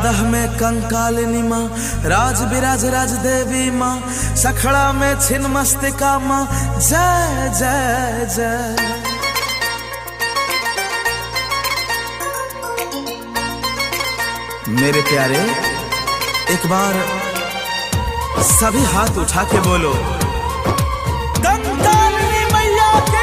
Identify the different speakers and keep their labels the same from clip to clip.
Speaker 1: हरदह में कंकालिनी माँ, राज बिराज राज देवी माँ, सखड़ा में छिन्न मस्तिका माँ, जय जय जय। मेरे प्यारे एक बार सभी हाथ उठा के बोलो, कंकालिनी मैया की।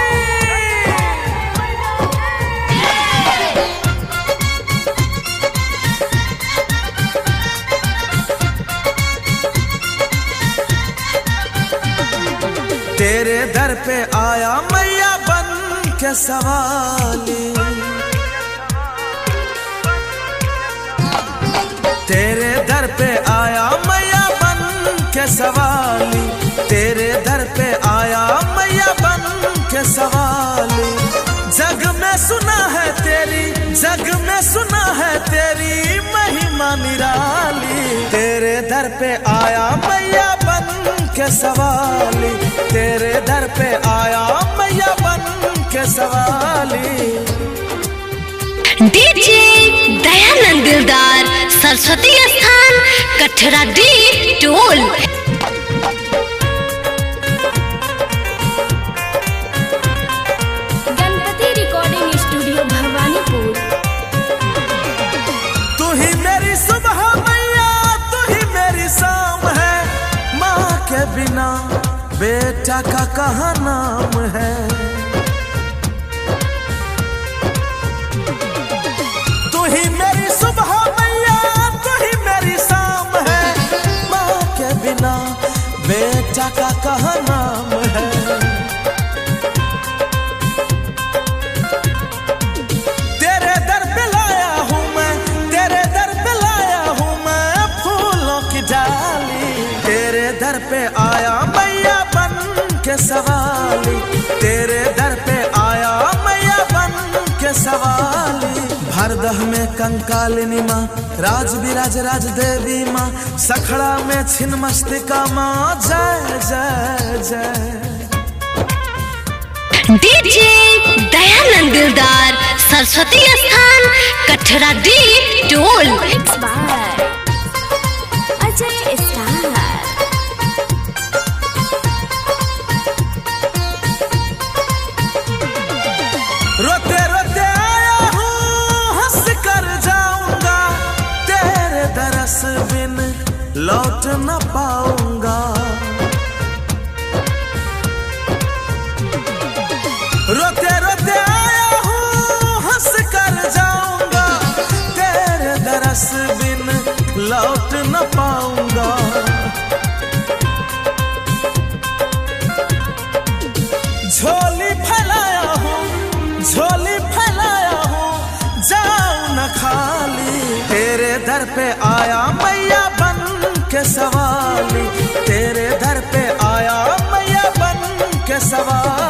Speaker 1: तेरे दर पे आया मैया बन के सवाली, तेरे दर पे आया मैया बन के सवाली, तेरे दर पे आया मैया बन के सवाली। जग में सुना है तेरी, जग में सुना है तेरी महिमा निराली। तेरे दर पे आया मैया बन के सवाली, तेरे दर पे आया मैया बन के सवाली।
Speaker 2: डीजे दयानंद दिलदार, सरस्वती स्थान, कठरा डी टोल।
Speaker 3: Ganpati recording studio Bhawanipur.
Speaker 1: तू ही मेरी सुबह मैया, तू ही मेरी शाम है, माँ के बिना बेटा का कहाँ नाम है। तू ही मेरी सुबह मैया, तू ही मेरी शाम है, माँ के बिना बेटा का कहाँ नाम है। तेरे दर पे लाया हूँ मैं, तेरे दर पे लाया हूँ मैं फूलों की डाली। तेरे दर पे आया मैया बन के सवाली, तेरे दर पे आया मैया बन के सवाली। हरदह में कंकालिनी माँ, राज बिराज राज देवी माँ, सखड़ा में छिन्न मस्तिका माँ, जय जय जय।
Speaker 2: डीजे दयानंद दिलदार, सरस्वती स्थान, कठरा डी टोल।
Speaker 3: अजय स्टार।
Speaker 1: रोते रोते आया हूँ, हंस कर जाऊंगा, तेरे दरस बिन लौट न पाऊंगा। रोते रोते आया हूँ, हंस कर जाऊंगा, तेरे दरस बिन लौट न पाऊंगा। झोली फैलाया हूँ, झोली फैलाया हूँ, जाऊं न खाली। तेरे दर पे आया मैया बन के सवाली, तेरे दर पे आया मैया बन के सवाली।